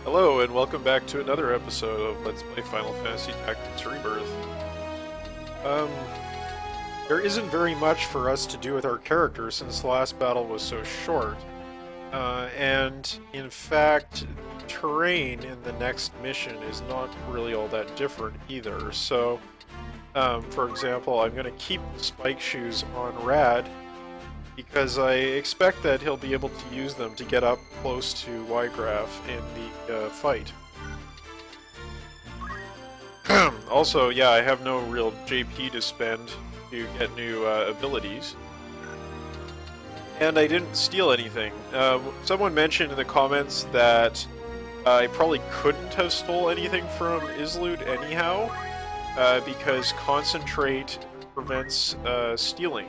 Hello, and welcome back to another episode of Let's Play Final Fantasy Tactics Rebirth. There isn't very much for us to do with our character since the last battle was so short. And, in fact, terrain in the next mission is not really all that different either. So, for example, I'm going to keep the spike shoes on Rad, because I expect that he'll be able to use them to get up close to Wiegraf in the fight. Also, yeah, I have no real JP to spend to get new abilities. And I didn't steal anything. Someone mentioned in the comments that I probably couldn't have stole anything from Islud anyhow, because Concentrate prevents stealing.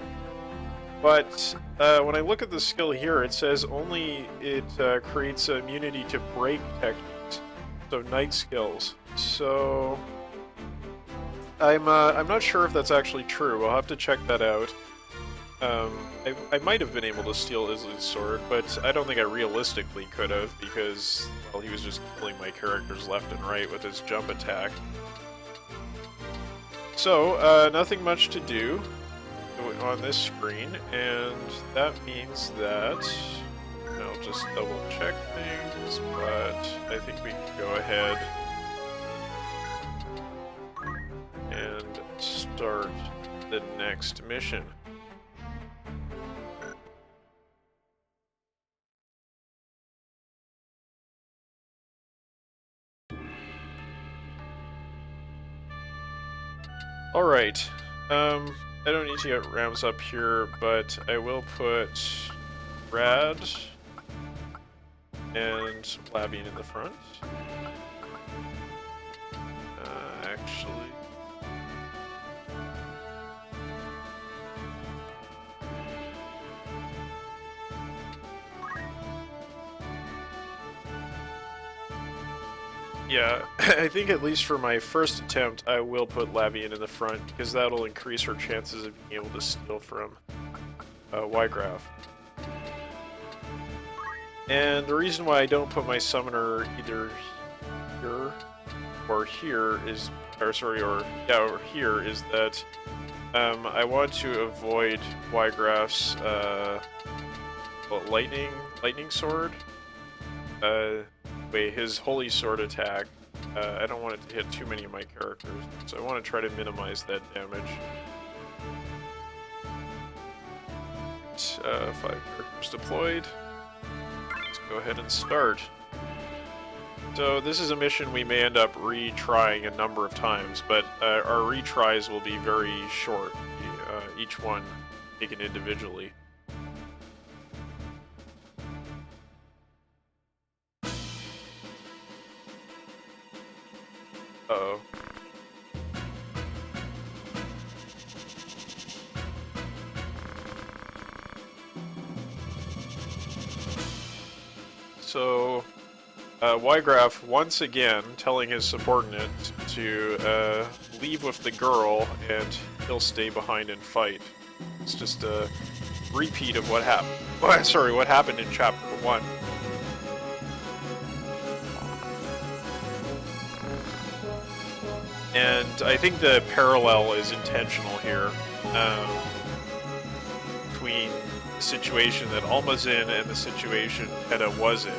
But when I look at the skill here, it says only it creates immunity to break techniques, so night skills. So I'm not sure if that's actually true. I'll have to check that out. I might have been able to steal Islud's sword, but I don't think I realistically could have because, well, he was just killing my characters left and right with his jump attack. So nothing much to do on this screen, and that means that I'll just double check things, but I think we can go ahead and start the next mission. Alright, I don't need to get Rams up here, but I will put Rad and Labian in the front. Actually... Yeah, I think at least for my first attempt, I will put Labian in the front, because that'll increase her chances of being able to steal from Wiegraf. And the reason why I don't put my summoner either here or here is, or here is that I want to avoid Wiegraf's lightning sword. His holy sword attack. I don't want it to hit too many of my characters, so I want to try to minimize that damage. 5 characters deployed. Let's go ahead and start. So this is a mission we may end up retrying a number of times, but our retries will be very short, each one taken individually. Uh-oh. So, Wiegraf once again telling his subordinate to leave with the girl and he'll stay behind and fight. It's just a repeat of what happened. Oh, sorry, what happened in Chapter 1. And I think the parallel is intentional here between the situation that Alma's in and the situation Hedda was in.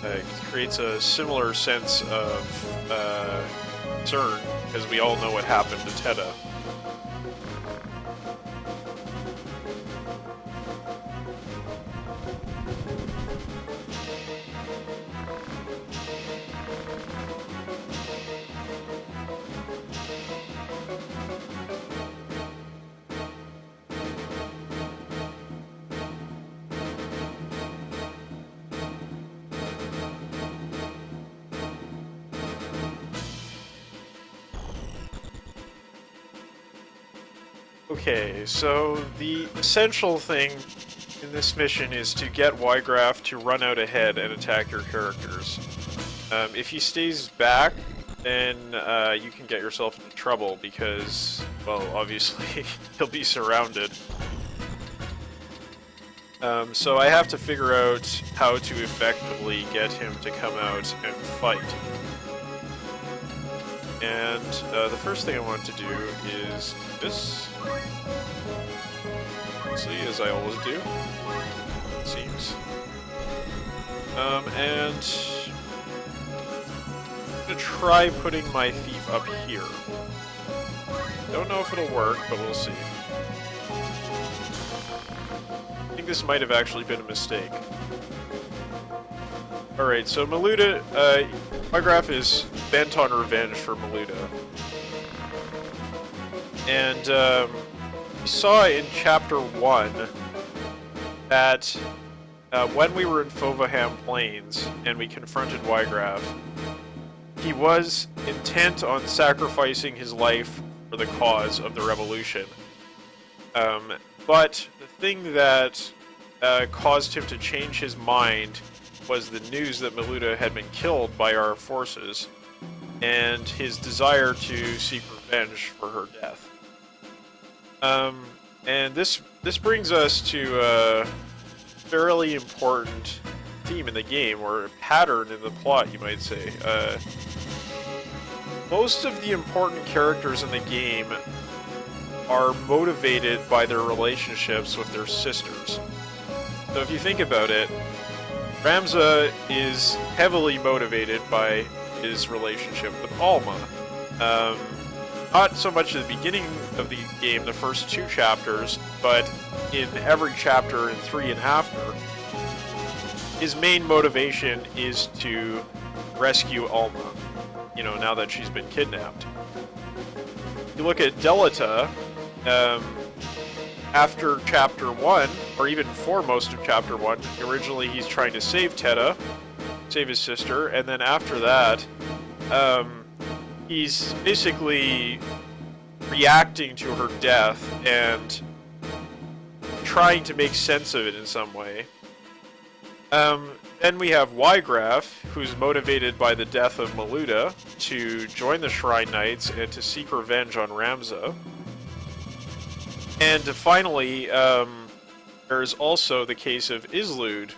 It creates a similar sense of concern, because we all know what happened to Hedda. Okay, so the essential thing in this mission is to get Wiegraf to run out ahead and attack your characters. If he stays back, then you can get yourself into trouble because, well, obviously he'll be surrounded. So I have to figure out how to effectively get him to come out and fight. And the first thing I want to do is this. See, as I always do, it seems. And I'm gonna try putting my thief up here. Don't know if it'll work, but we'll see. I think this might have actually been a mistake. Alright, so Maluda, Wiegraf is bent on revenge for Maluda. And, we saw in Chapter 1 that when we were in Fovaham Plains and we confronted Wiegraf, he was intent on sacrificing his life for the cause of the revolution. But the thing that caused him to change his mind was the news that Maluda had been killed by our forces, and his desire to seek revenge for her death. And this brings us to a fairly important theme in the game, or a pattern in the plot, you might say. Most of the important characters in the game are motivated by their relationships with their sisters. So if you think about it, Ramza is heavily motivated by his relationship with Alma. Not so much at the beginning of the game, the first 2 chapters, but in every chapter in 3 and after. His main motivation is to rescue Alma, you know, now that she's been kidnapped. You look at Delita, after Chapter 1, or even for most of Chapter 1, originally he's trying to save Teta, save his sister, and then after that, he's basically reacting to her death and trying to make sense of it in some way. Then we have Wiegraf, who's motivated by the death of Maluda to join the Shrine Knights and to seek revenge on Ramza. And finally, there's also the case of Islud.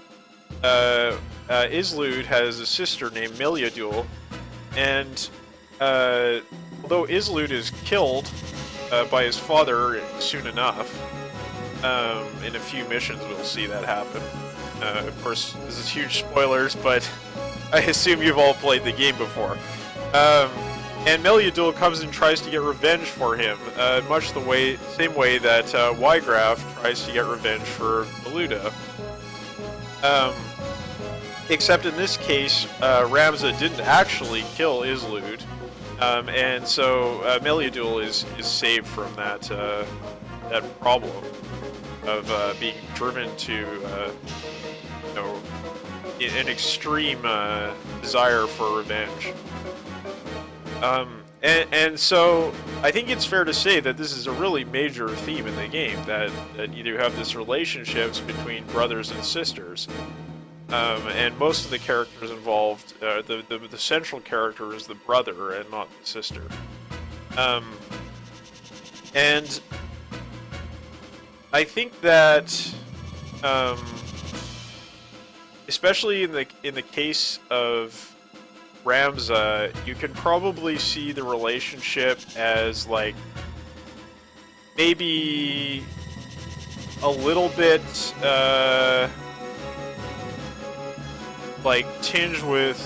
Islud has a sister named Meliadul, and although Islud is killed by his father soon enough, in a few missions we'll see that happen. Of course, this is huge spoilers, but I assume you've all played the game before. And Meliadul comes and tries to get revenge for him, much the same way that Wiegraf tries to get revenge for Maluda. Except in this case, Ramza didn't actually kill Islud, and so Meliadul is saved from that problem of being driven to an extreme desire for revenge. And so I think it's fair to say that this is a really major theme in the game, that you have this relationships between brothers and sisters. And most of the characters involved, the central character is the brother and not the sister. And I think that, especially in the case of Ramza, you can probably see the relationship as like maybe a little bit like tinged with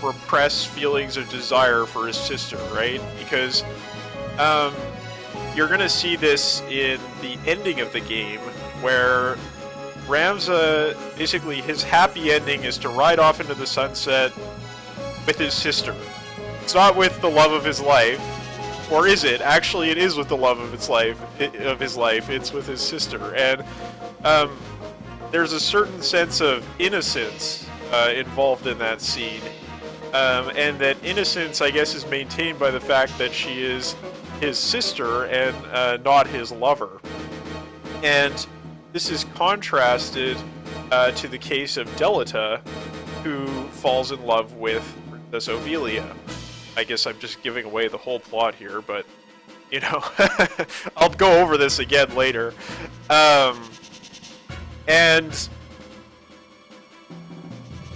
repressed feelings of desire for his sister, right? Because you're gonna see this in the ending of the game, where Ramza, basically his happy ending is to ride off into the sunset with his sister. It's not with the love of his life, or is it? Actually, it is with the love of his life. It's with his sister, and there's a certain sense of innocence involved in that scene, and that innocence, I guess, is maintained by the fact that she is his sister and not his lover. And this is contrasted to the case of Delita, who falls in love with Princess Ovelia. I guess I'm just giving away the whole plot here, but, you know, I'll go over this again later. And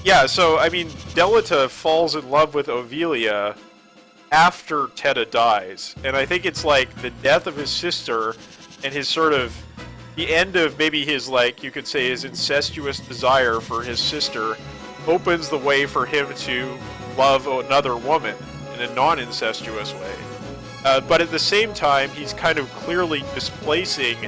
yeah, so I mean, Delita falls in love with Ovelia after Teta dies, and I think it's like the death of his sister and his sort of the end of maybe his, like, you could say, his incestuous desire for his sister opens the way for him to love another woman in a non-incestuous way. But at the same time, he's kind of clearly displacing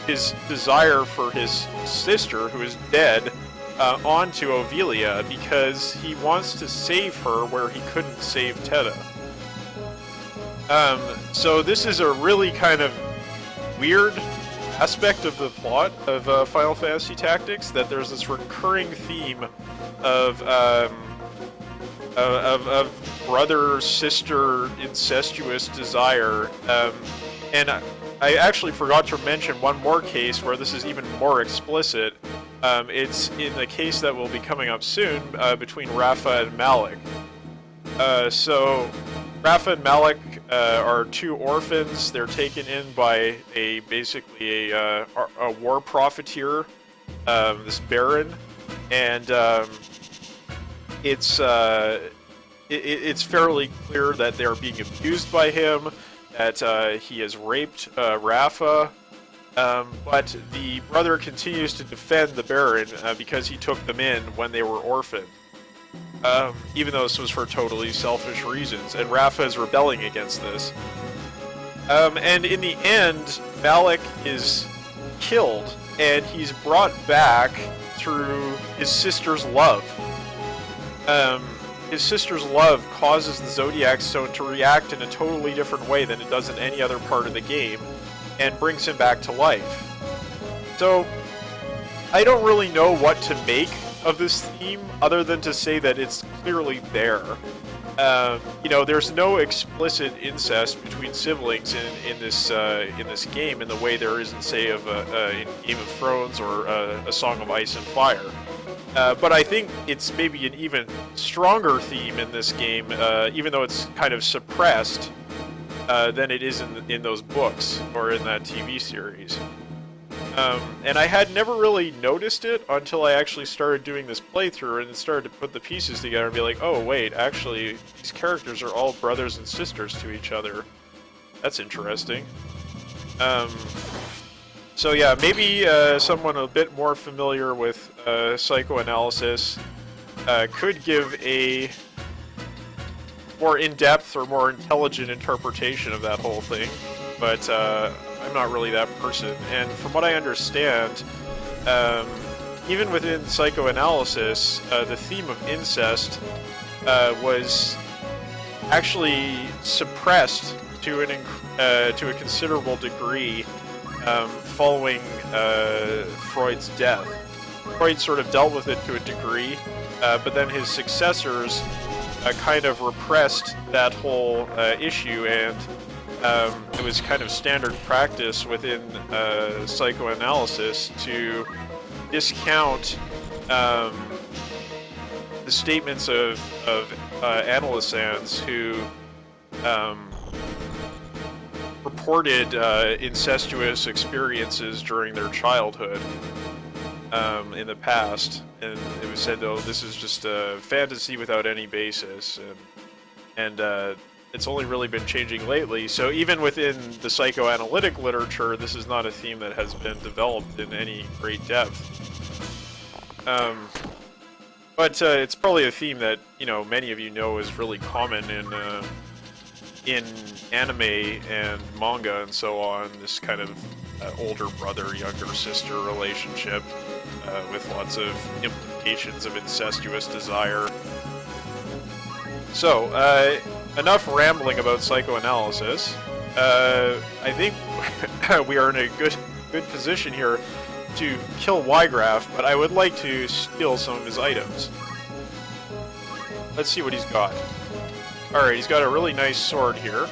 his desire for his sister, who is dead, onto Ovelia, because he wants to save her where he couldn't save Teta. So this is a really kind of weird aspect of the plot of Final Fantasy Tactics, that there's this recurring theme of brother-sister incestuous desire, and I actually forgot to mention one more case where this is even more explicit. It's in the case that will be coming up soon between Rafa and Malik. So Rafa and Malik are two orphans. They're taken in by basically a war profiteer, this Baron, and it's fairly clear that they're being abused by him, that he has raped Rafa, but the brother continues to defend the Baron because he took them in when they were orphaned. Even though this was for totally selfish reasons, and Rafa is rebelling against this. And in the end, Malik is killed, and he's brought back through his sister's love. His sister's love causes the Zodiac Stone to react in a totally different way than it does in any other part of the game, and brings him back to life. So, I don't really know what to make of this theme, other than to say that it's clearly there. You know, there's no explicit incest between siblings in this game in the way there is in, say, in Game of Thrones or A Song of Ice and Fire. But I think it's maybe an even stronger theme in this game, even though it's kind of suppressed than it is in those books or in that TV series. And I had never really noticed it until I actually started doing this playthrough and started to put the pieces together and be like, oh wait, actually, these characters are all brothers and sisters to each other. That's interesting. So yeah, maybe someone a bit more familiar with psychoanalysis could give a more in-depth or more intelligent interpretation of that whole thing, but I'm not really that person. And from what I understand, even within psychoanalysis, the theme of incest was actually suppressed to a considerable degree following Freud's death. Freud sort of dealt with it to a degree, but then his successors kind of repressed that whole issue, and it was kind of standard practice within psychoanalysis to discount the statements of adolescents who reported incestuous experiences during their childhood in the past, and it was said, oh, this is just a fantasy without any basis, and it's only really been changing lately. So even within the psychoanalytic literature, this is not a theme that has been developed in any great depth. But it's probably a theme that, you know, many of you know is really common in anime and manga and so on, this kind of older brother, younger sister relationship with lots of implications of incestuous desire. So, enough rambling about psychoanalysis. I think we are in a good position here to kill Wiegraf, but I would like to steal some of his items. Let's see what he's got. Alright, he's got a really nice sword here.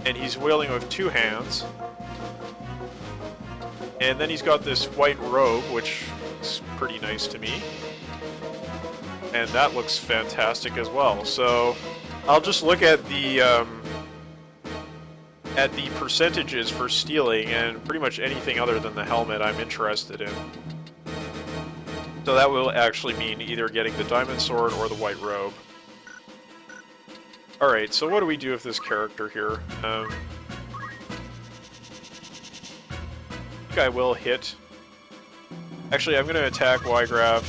And he's wielding with two hands. And then he's got this white robe, which is pretty nice to me. And that looks fantastic as well. So I'll just look at the at the percentages for stealing, and pretty much anything other than the helmet I'm interested in. So that will actually mean either getting the diamond sword or the white robe. Alright, so what do we do with this character here? I think I will hit. Actually, I'm going to attack Wiegraf.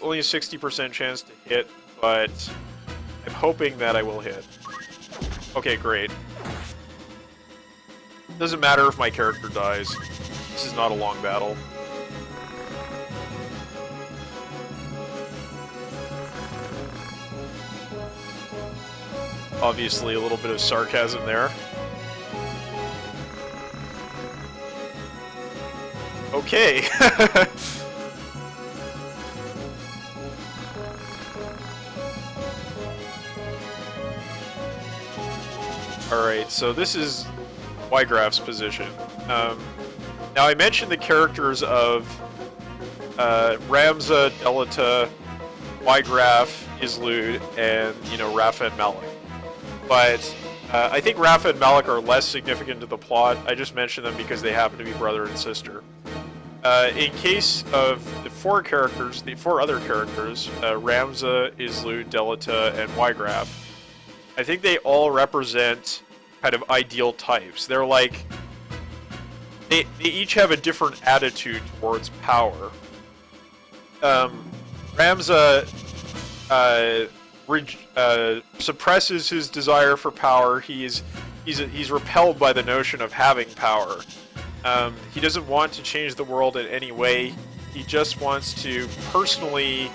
Only a 60% chance to hit, but I'm hoping that I will hit. Okay, great. Doesn't matter if my character dies. This is not a long battle. Obviously, a little bit of sarcasm there. Okay. Alright, so this is Wiegraf's position. Now, I mentioned the characters of Ramza, Delita, Wiegraf, Islud, and, you know, Rafa and Malik. But I think Rafa and Malik are less significant to the plot. I just mentioned them because they happen to be brother and sister. In case of the four other characters, Ramza, Islud, Delita, and Wiegraf, I think they all represent kind of ideal types. They're like, they each have a different attitude towards power. Ramza suppresses his desire for power. He's repelled by the notion of having power. He doesn't want to change the world in any way. He just wants to personally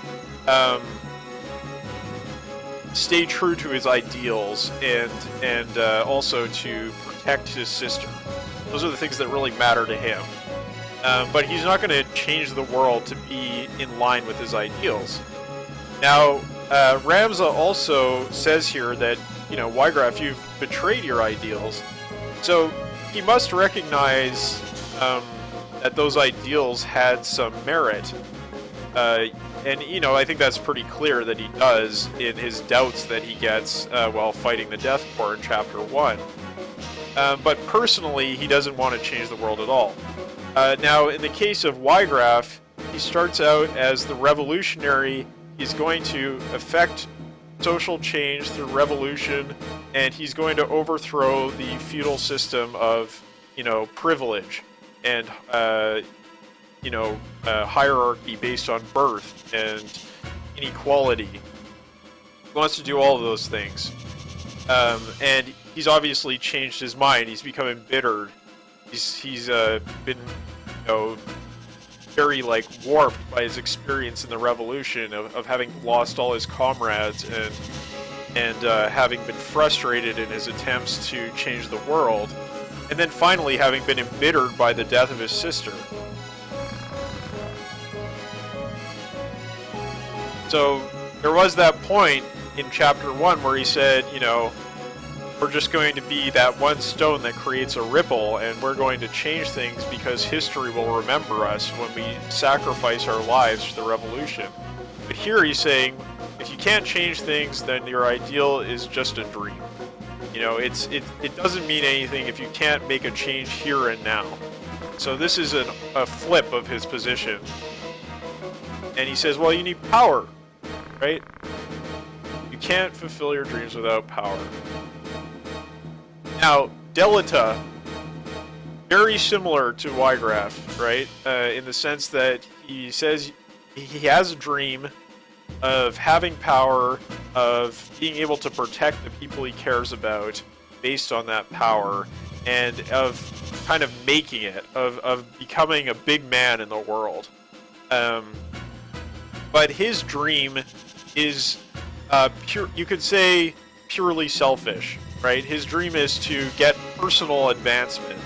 stay true to his ideals and also to protect his sister. Those are the things that really matter to him. But he's not going to change the world to be in line with his ideals. Now, Ramza also says here that, you know, Wiegraf, you've betrayed your ideals. So he must recognize that those ideals had some merit. And, you know, I think that's pretty clear that he does in his doubts that he gets while fighting the Death Corps in Chapter 1. But personally, he doesn't want to change the world at all. Now, in the case of Wiegraf, he starts out as the revolutionary. He's going to effect social change through revolution, and he's going to overthrow the feudal system of, you know, privilege and, you know, hierarchy based on birth and inequality. He wants to do all of those things. And he's obviously changed his mind. He's become embittered. He's been, you know, very, like, warped by his experience in the revolution of having lost all his comrades and having been frustrated in his attempts to change the world, and then finally having been embittered by the death of his sister. So there was that point in Chapter 1 where he said, you know, we're just going to be that one stone that creates a ripple, and we're going to change things because history will remember us when we sacrifice our lives for the revolution. But here he's saying, if you can't change things, then your ideal is just a dream. You know, it doesn't mean anything if you can't make a change here and now. So this is a flip of his position. And he says, well, you need power, right? You can't fulfill your dreams without power. Now, Delita, very similar to Wiegraf, right? In the sense that he says he has a dream of having power, of being able to protect the people he cares about based on that power, and of kind of making it, of becoming a big man in the world. But his dream is pure, you could say, purely selfish. Right? His dream is to get personal advancement,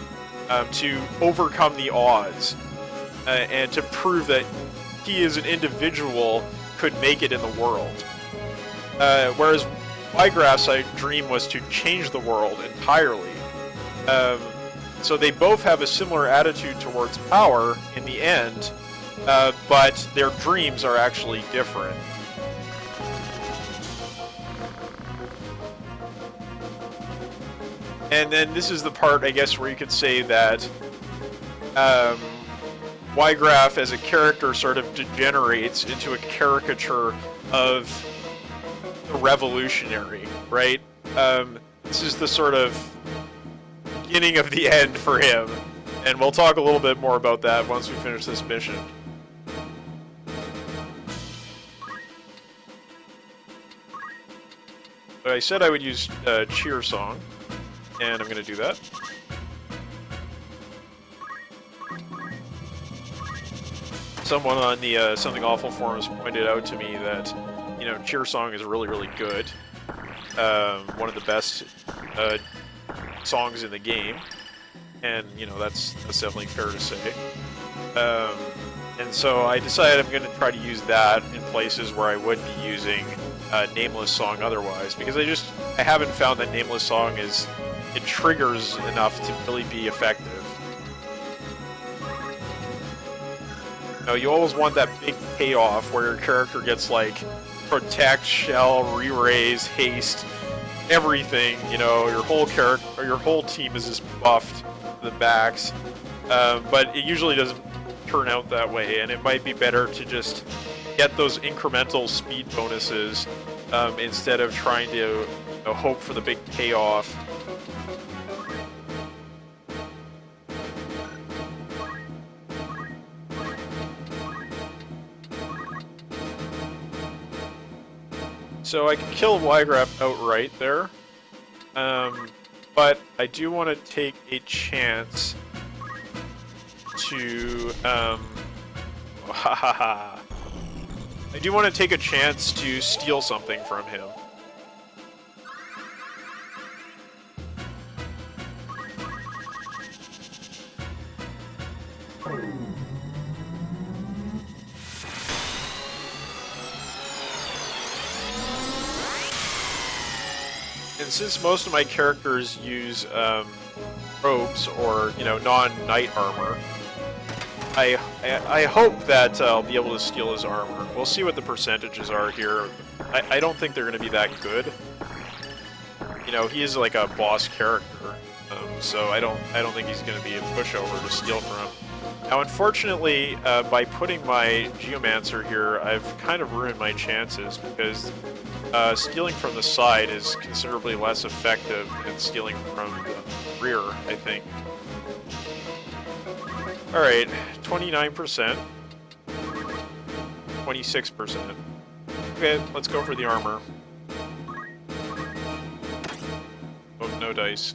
to overcome the odds, and to prove that he as an individual could make it in the world. Whereas Wiegraf's dream was to change the world entirely. So they both have a similar attitude towards power in the end, but their dreams are actually different. And then this is the part, I guess, where you could say that Wiegraf as a character sort of degenerates into a caricature of the revolutionary, right? This is the sort of beginning of the end for him, and we'll talk a little bit more about that once we finish this mission. But I said I would use cheer song, and I'm going to do that. Someone on the Something Awful forums pointed out to me that, you know, cheer song is really, really good. One of the best songs in the game, and you know that's definitely fair to say. And so I decided I'm going to try to use that in places where I would be using Nameless Song otherwise, because I haven't found that Nameless Song it triggers enough to really be effective. You know, you always want that big payoff where your character gets like protect, shell, re-raise, haste, everything. You know, your whole character or your whole team is just buffed to the max, but it usually doesn't turn out that way, and it might be better to just get those incremental speed bonuses instead of trying to, you know, hope for the big payoff. So I can kill Wiegraf outright there, but I do want to take a chance to, I do want to take a chance to steal something from him. And since most of my characters use robes or, you know, non-knight armor, I hope that I'll be able to steal his armor. We'll see what the percentages are here. I don't think they're going to be that good. You know, he is like a boss character, so I don't think he's going to be a pushover to steal from. Now, unfortunately, by putting my Geomancer here, I've kind of ruined my chances, because stealing from the side is considerably less effective than stealing from the rear, I think. Alright, 29%. 26%. Okay, let's go for the armor. Oh, no dice.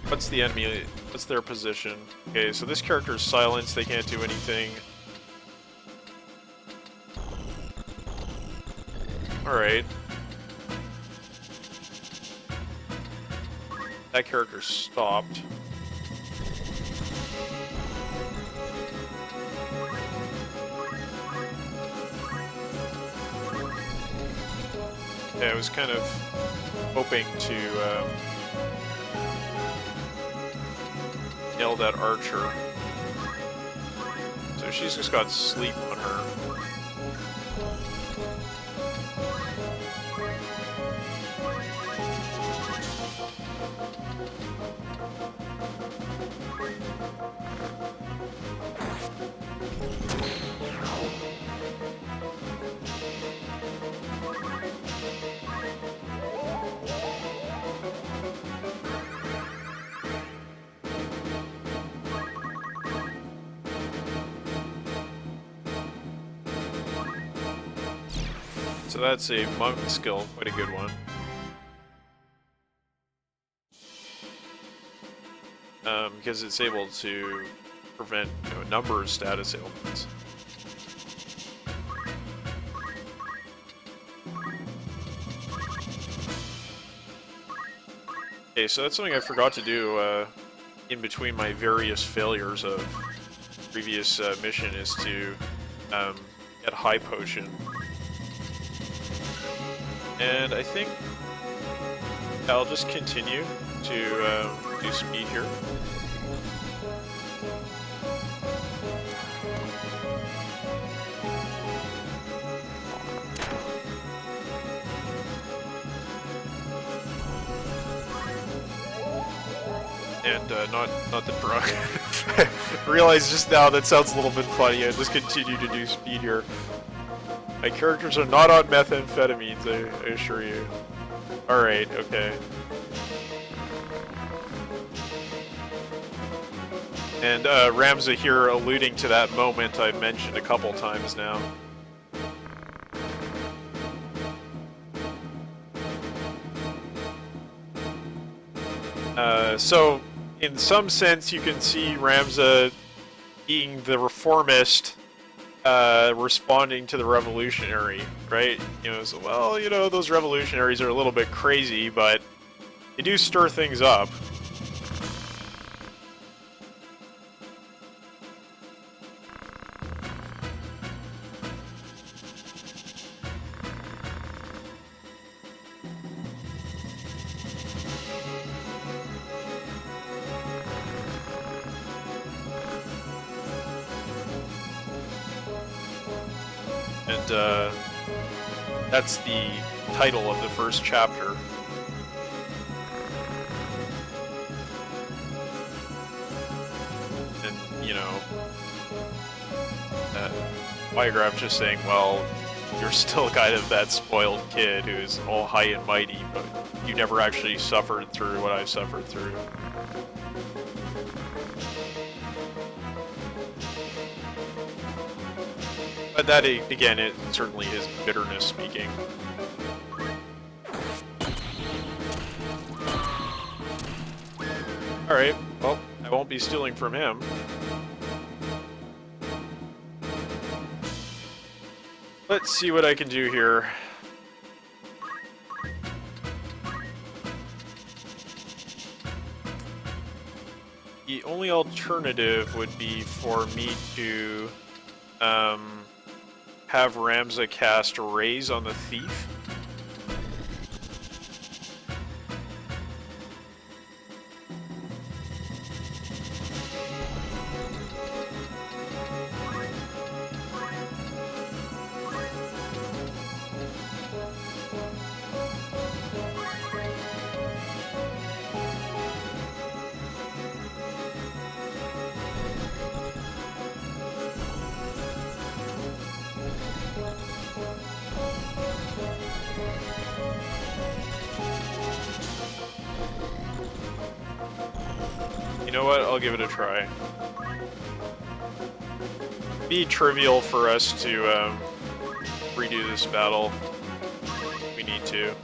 What's the enemy? What's their position? Okay, so this character is silenced, they can't do anything. Alright. That character stopped. Yeah, I was kind of hoping to nail that archer. So she's just got sleep on her. So that's a monk skill, quite a good one. Because it's able to prevent, you know, a number of status ailments. Okay, so that's something I forgot to do in between my various failures of previous mission, is to get a high potion. And I think I'll just continue to do speed here. and not the drug. I realized just now that sounds a little bit funny. I just continue to do speed here. My characters are not on methamphetamines, I assure you. Alright, okay. And Ramza here alluding to that moment I've mentioned a couple times now. So, in some sense, you can see Ramza being the reformist, responding to the revolutionary, right? You know, so, well, you know, those revolutionaries are a little bit crazy, but they do stir things up. And that's the title of the first chapter. And, you know, Wiegraf just saying, well, you're still kind of that spoiled kid who's all high and mighty, but you never actually suffered through what I suffered through. But that, again, it certainly is bitterness speaking. Alright, well, I won't be stealing from him. Let's see what I can do here. The only alternative would be for me to have Ramza cast Raise on the Thief. You know what? I'll give it a try. It'd be trivial for us to redo this battle. We need to.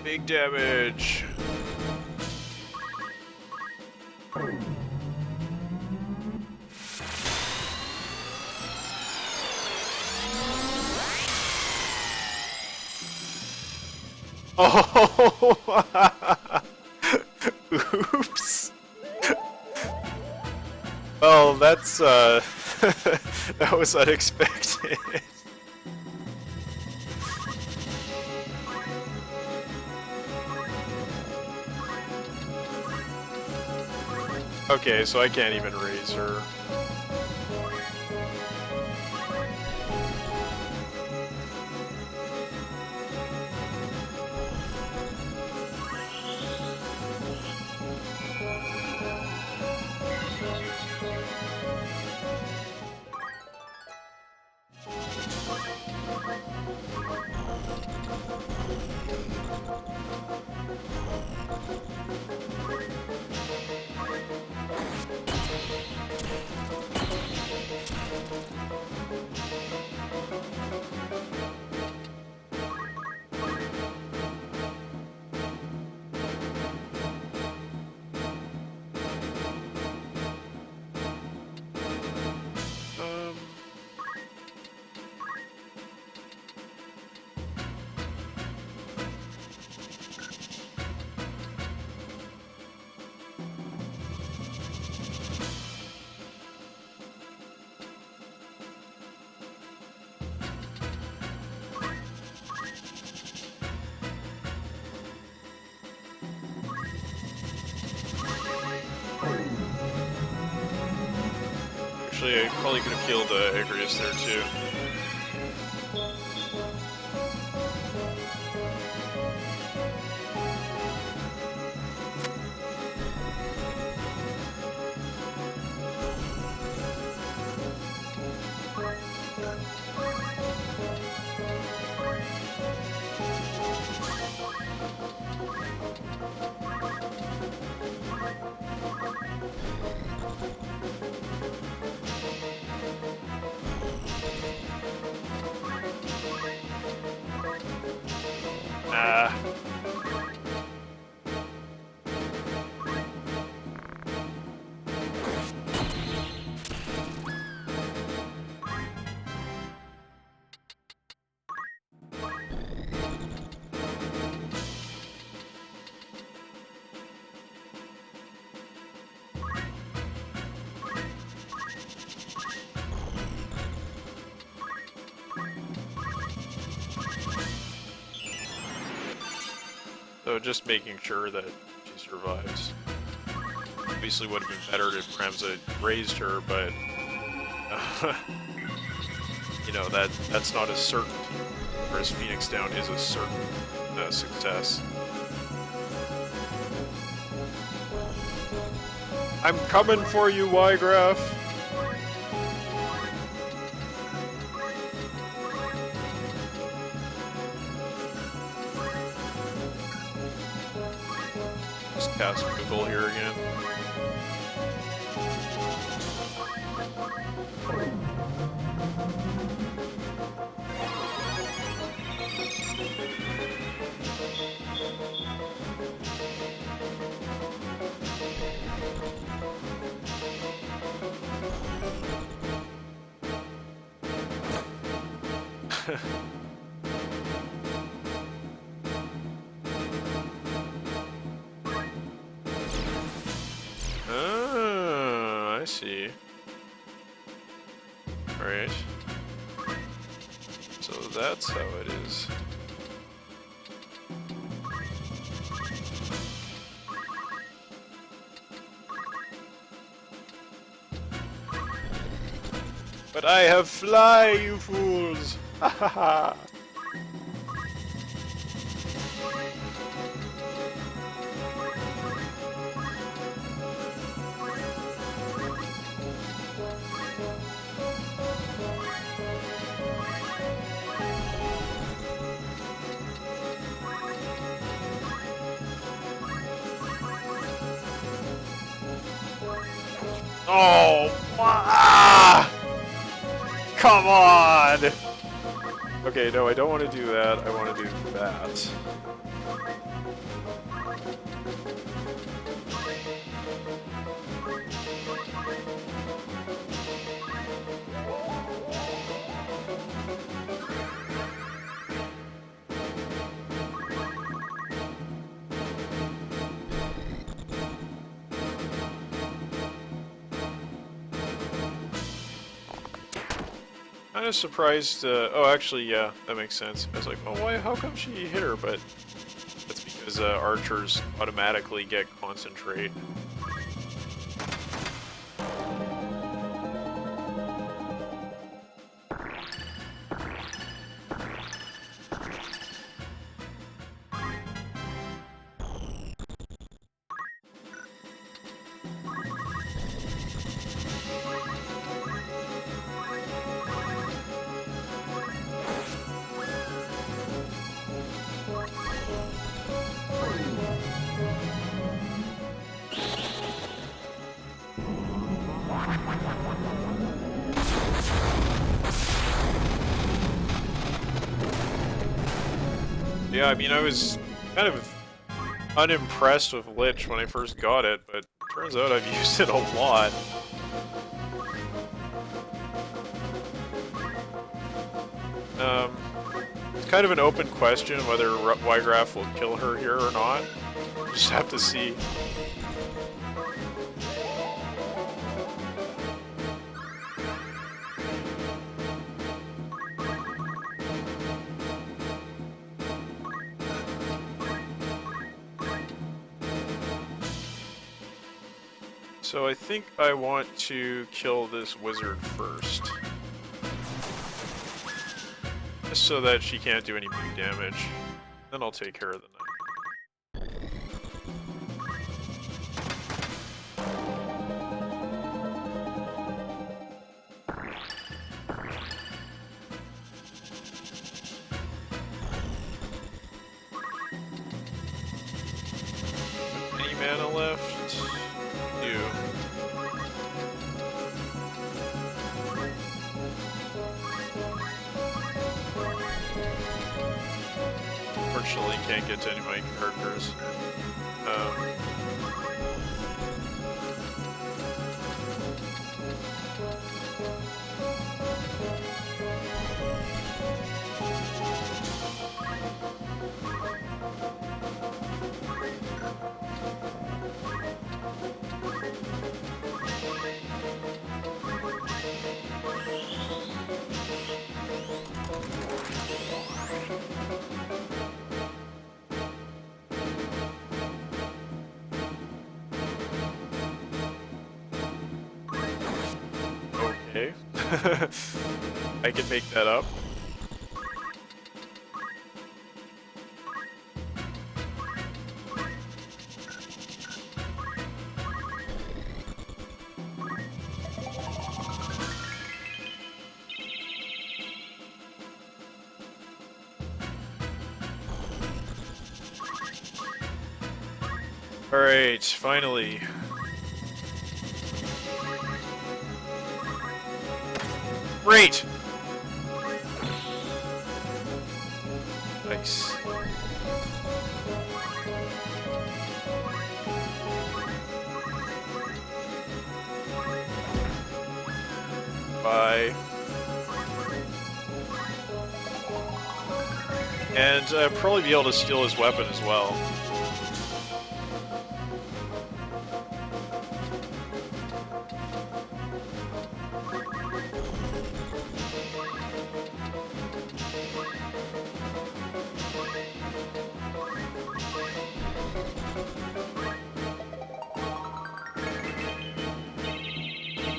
Big damage. Oh, oops. Well, that's that was unexpected. Okay, so I can't even raise her. Actually, I probably could have killed Agrius there too. So just making sure that she survives. Obviously would have been better if Ramza raised her, but you know, that's not a certainty. Whereas Phoenix Down is a certain success. I'm coming for you, Wiegraf! Just cast Google here again. Oh, I see. Alright. So that's how it is. But I have fly, you fools! Ha ha ha! Oh, ah! Come on! Okay, no, I don't want to do that. I want to do that. Kind of surprised. Oh, actually, yeah, that makes sense. I was like, oh, why? How come she hit her? But that's because archers automatically get concentrate. Yeah, I mean, I was kind of unimpressed with Lich when I first got it, but turns out I've used it a lot. It's kind of an open question whether Wiegraf will kill her here or not. Just have to see. So I think I want to kill this wizard first. Just so that she can't do any big damage. Then I'll take care of the knight. Any mana left? Two. Unfortunately, can't get to any of my characters. Okay. I can make that up. Alright, finally. Great! Nice. Bye. And probably be able to steal his weapon as well.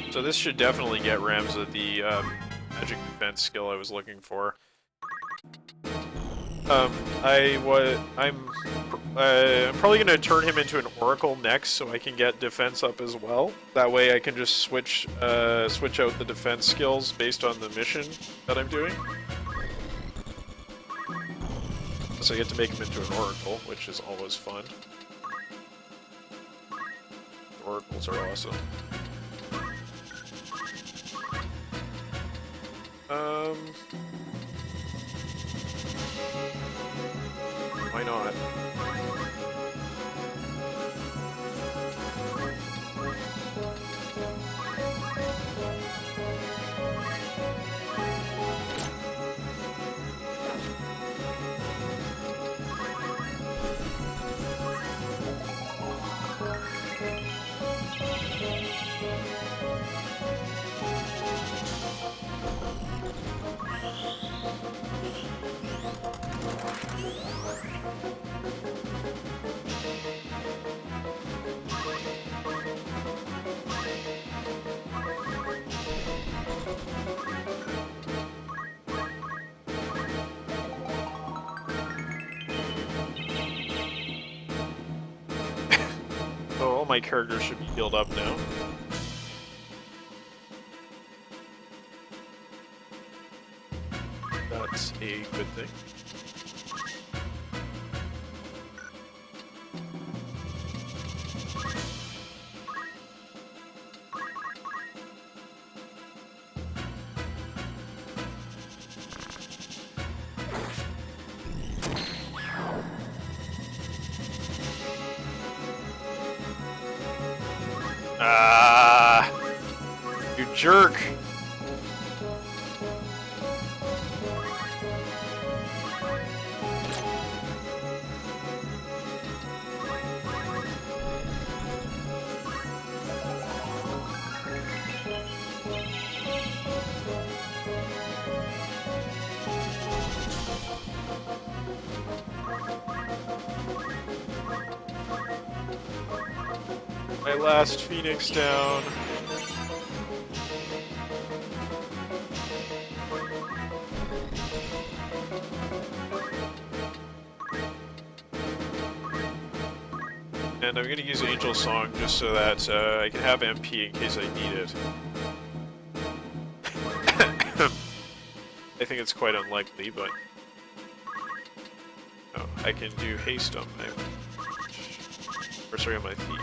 So this should definitely get Ramza the magic defense skill I was looking for. I'm probably going to turn him into an oracle next, so I can get defense up as well. That way, I can just switch out the defense skills based on the mission that I'm doing. So I get to make him into an oracle, which is always fun. Oracles are awesome. Why not? So all my characters should be healed up now. That's a good thing. Ah, you jerk. My last Phoenix down. And I'm going to use Angel Song just so that I can have MP in case I need it. I think it's quite unlikely, but... Oh, I can do Haste on my... Or sorry, on my feet.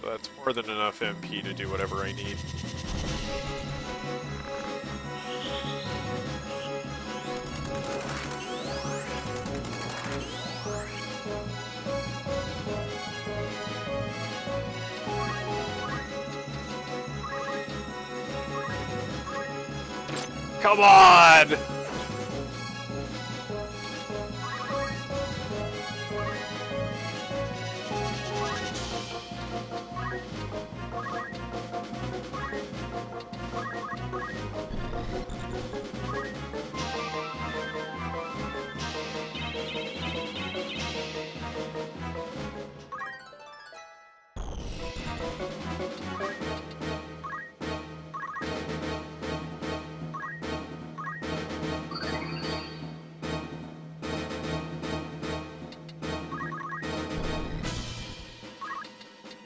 So that's more than enough MP to do whatever I need. Come on!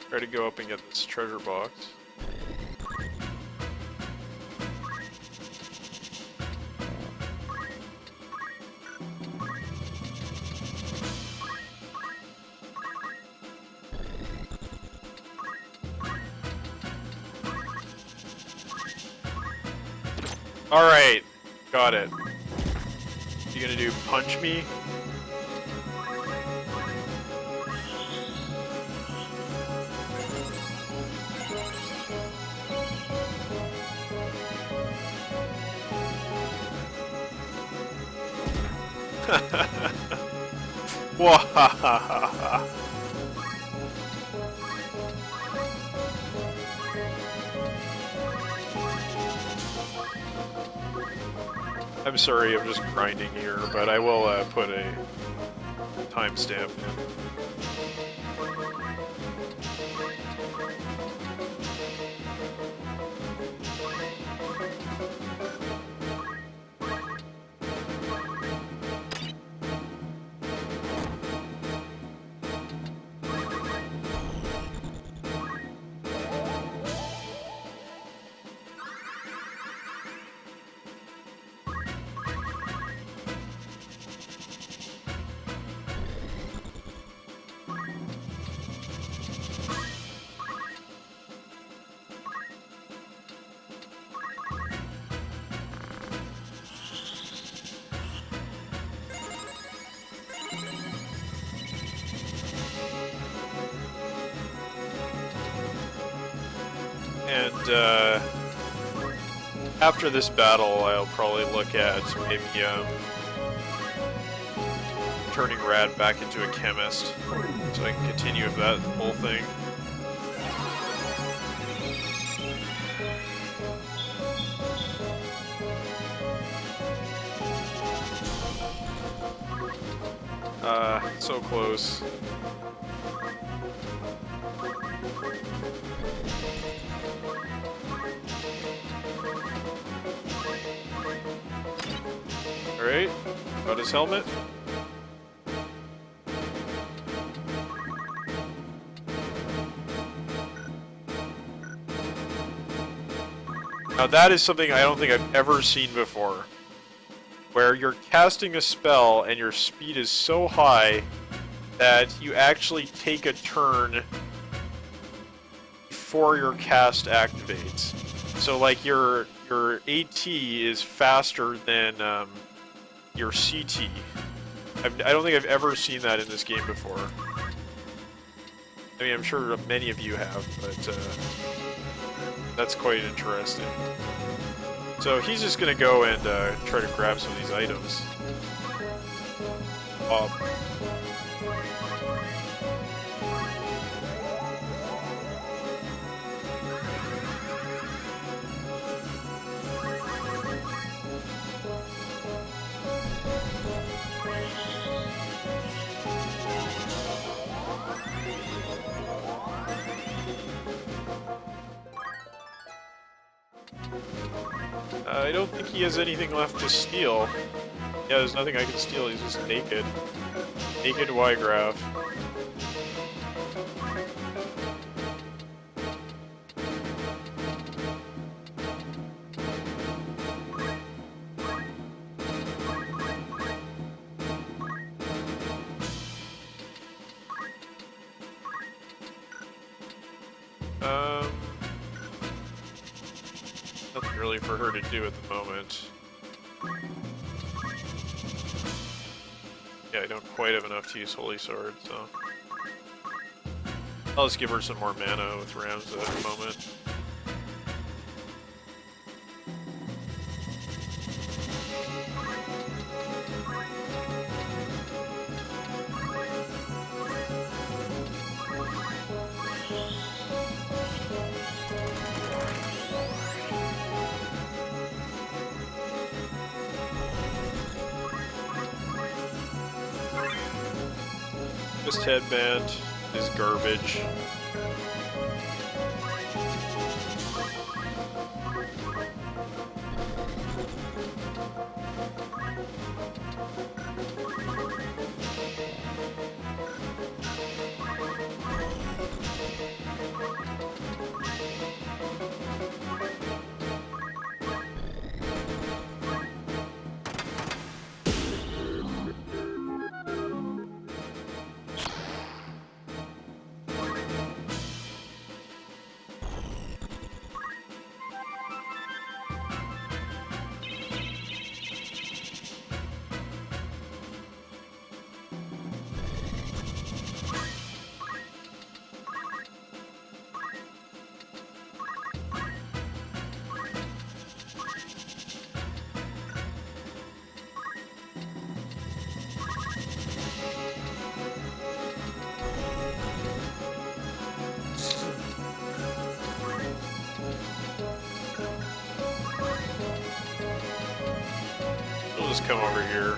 Try to go up and get this treasure box. Alright, got it. You gonna do punch me? Wahahaha. I'm sorry, I'm just grinding here, but I will put a timestamp in. And after this battle, I'll probably look at maybe turning Rad back into a chemist, so I can continue with that whole thing. So close. Alright, got his helmet. Now that is something I don't think I've ever seen before. Where you're casting a spell and your speed is so high that you actually take a turn before your cast activates. So like your AT is faster than your CT. I don't think I've ever seen that in this game before. I mean, I'm sure many of you have, but that's quite interesting. So he's just gonna go and try to grab some of these items. I don't think he has anything left to steal. Yeah, there's nothing I can steal, he's just naked. Naked Wiegraf. Nothing really for her to do at the moment. Yeah, I don't quite have enough to use Holy Sword, so... I'll just give her some more mana with Ramza at the moment. This headband is garbage. Just come over here.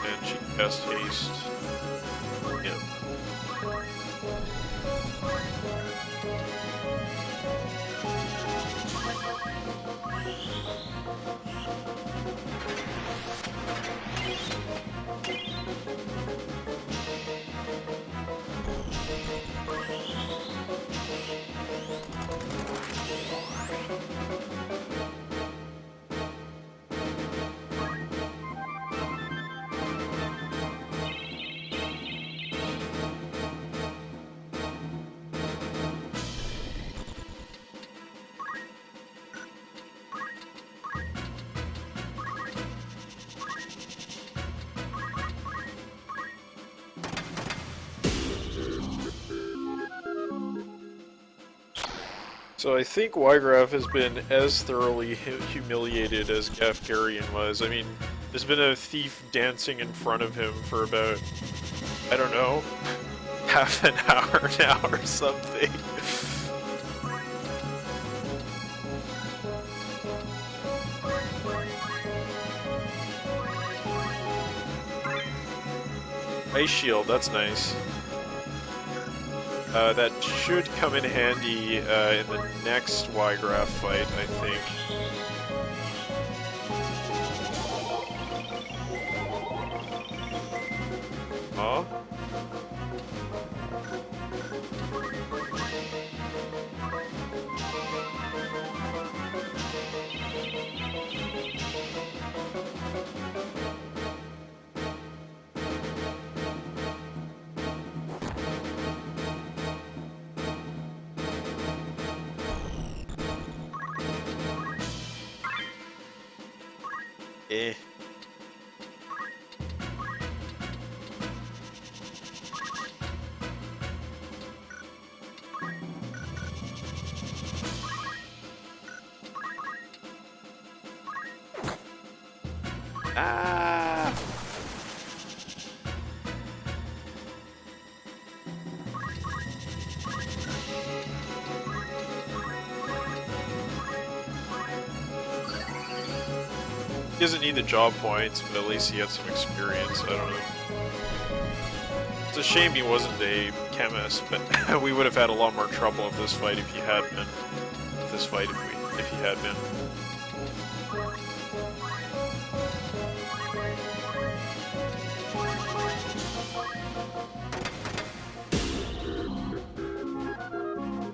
And she cast haste. Yeah. So I think Wiegraf has been as thoroughly humiliated as Gafgarian was. I mean, there's been a thief dancing in front of him for about, I don't know, half an hour now or something. Ice shield, that's nice. That should come in handy in the next Wiegraf fight, I think. Oh? Eh. Ah! He doesn't need the job points, but at least he had some experience. I don't know. It's a shame he wasn't a chemist, but we would have had a lot more trouble with this fight if he had been. If he had been.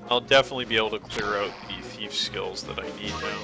I'll definitely be able to clear out the thief skills that I need now.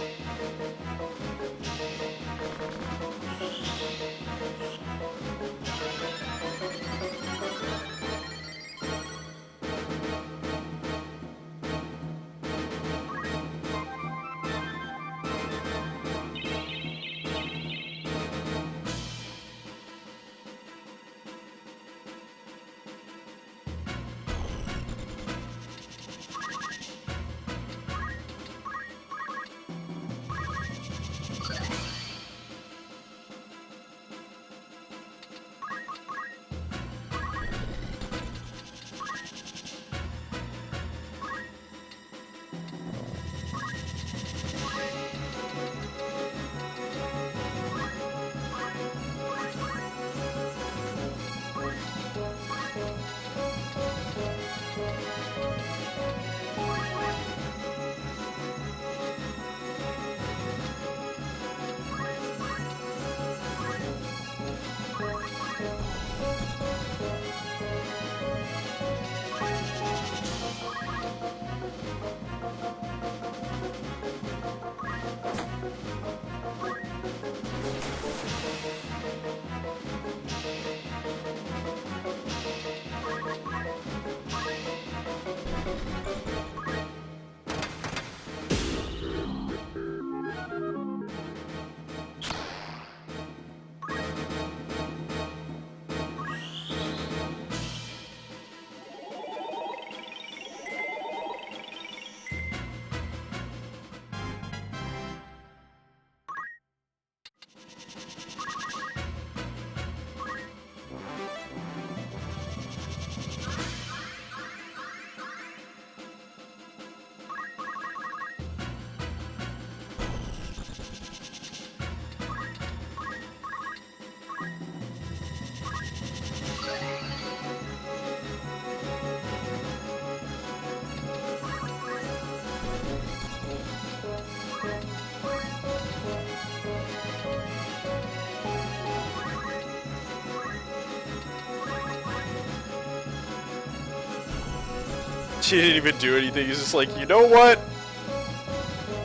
She didn't even do anything. He's just like, you know what?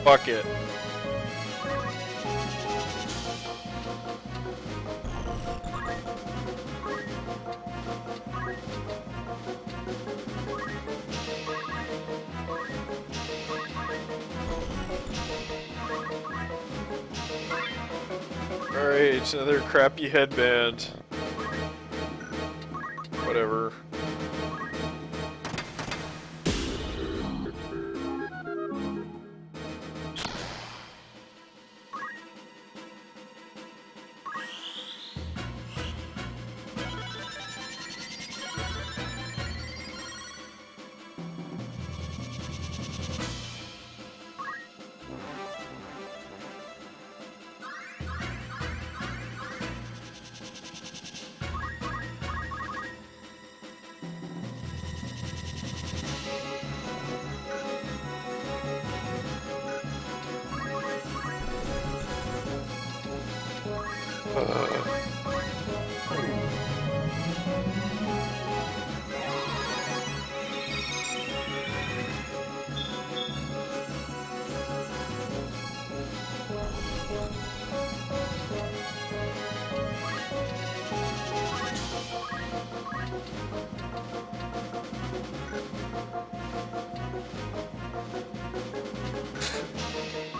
Fuck it. Alright, another crappy headband. Whatever.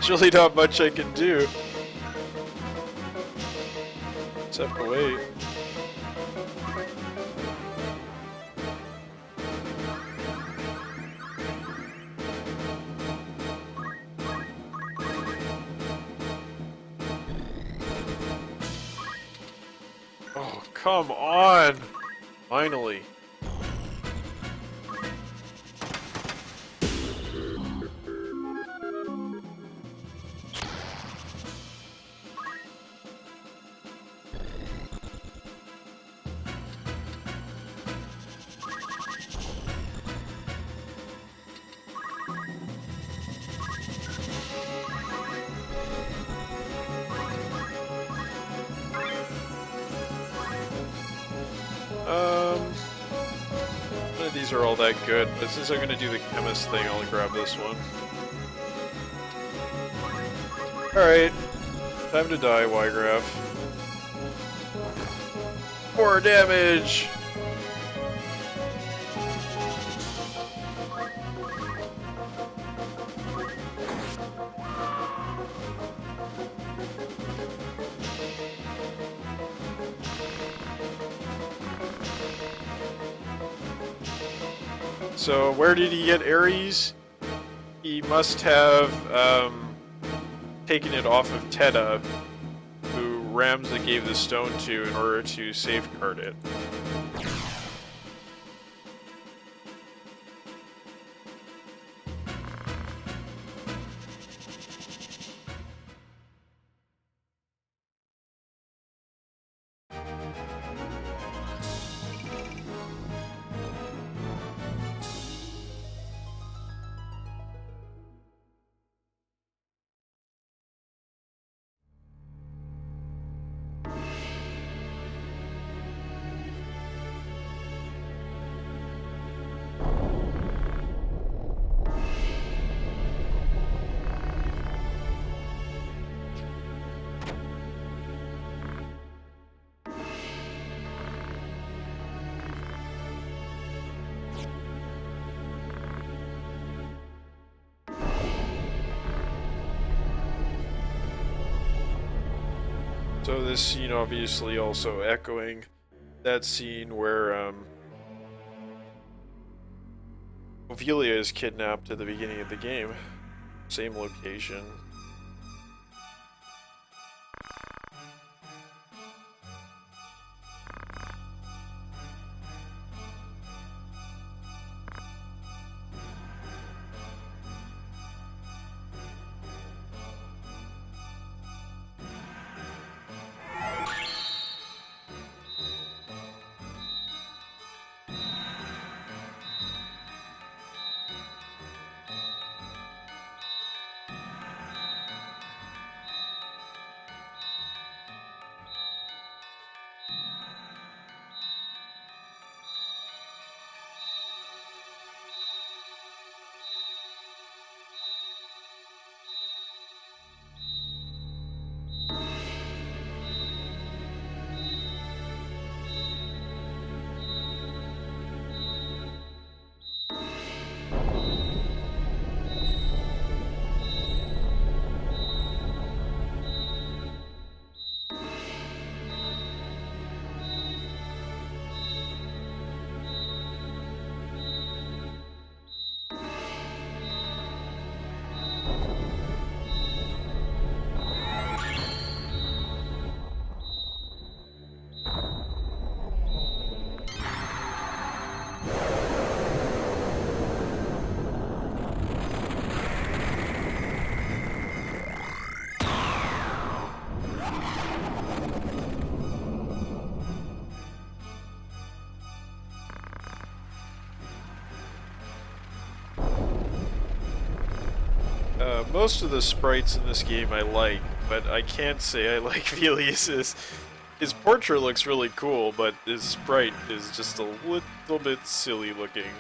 There's really not much I can do. Just have to wait. Oh, come on! Finally. these are all that good, but since I'm going to do the chemist thing, I'll grab this one. Alright, time to die, Wiegraf. More damage! So, where did he get Ares? He must have taken it off of Teta, who Ramza gave the stone to in order to safeguard it. So this scene obviously also echoing that scene where Ophelia is kidnapped at the beginning of the game. Same location. Most of the sprites in this game I like, but I can't say I like Velius's. His portrait looks really cool, but his sprite is just a little bit silly looking.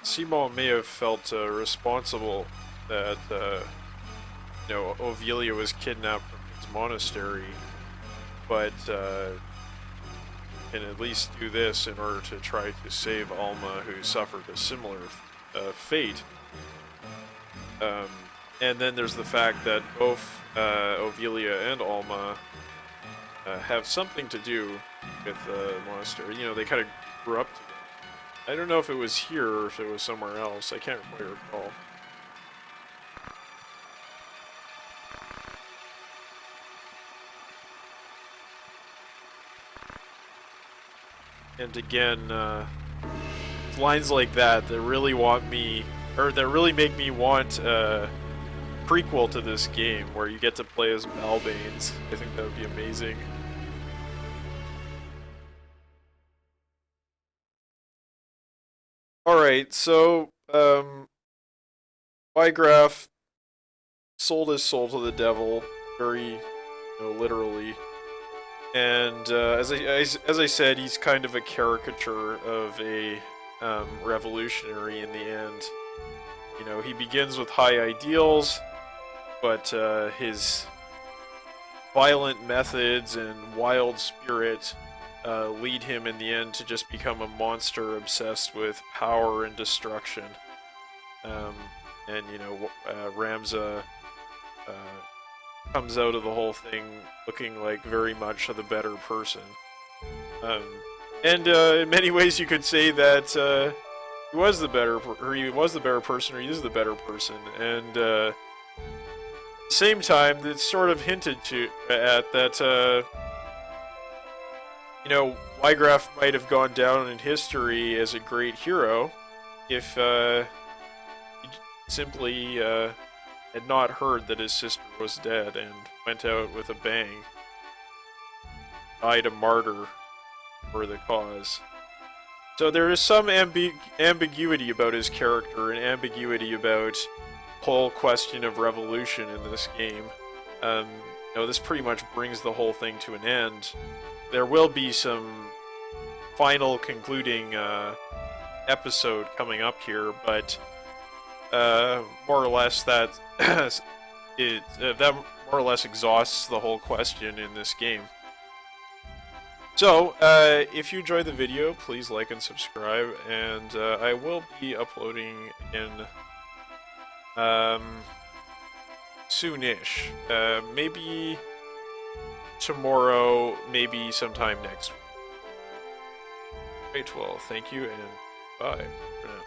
Simon may have felt responsible that, you know, Ovelia was kidnapped from his monastery but can at least do this in order to try to save Alma, who suffered a similar fate. And then there's the fact that both Ovelia and Alma have something to do with the monastery. You know, they kind of grew up together. I don't know if it was here or if it was somewhere else. I can't quite recall. And again, lines like that really want me, or that really make me want a prequel to this game where you get to play as Balbanes. I think that would be amazing. Alright, so, Wiegraf sold his soul to the devil, very, literally. And, as I said, he's kind of a caricature of a, revolutionary in the end. You know, he begins with high ideals, but, his violent methods and wild spirit lead him in the end to just become a monster obsessed with power and destruction. And, you know, Ramza comes out of the whole thing looking like very much the better person. And in many ways you could say that he was the better person, or he is the better person. And at the same time, it's sort of hinted at that you know, Wiegraf might have gone down in history as a great hero if he simply had not heard that his sister was dead and went out with a bang. Died a martyr for the cause. So there is some ambiguity about his character, and ambiguity about the whole question of revolution in this game. You know, this pretty much brings the whole thing to an end. There will be some final concluding episode coming up here, but more or less that that more or less exhausts the whole question in this game. So, if you enjoyed the video, please like and subscribe, and I will be uploading in soonish. Maybe tomorrow, maybe sometime next week. Right, well, thank you, and bye for now.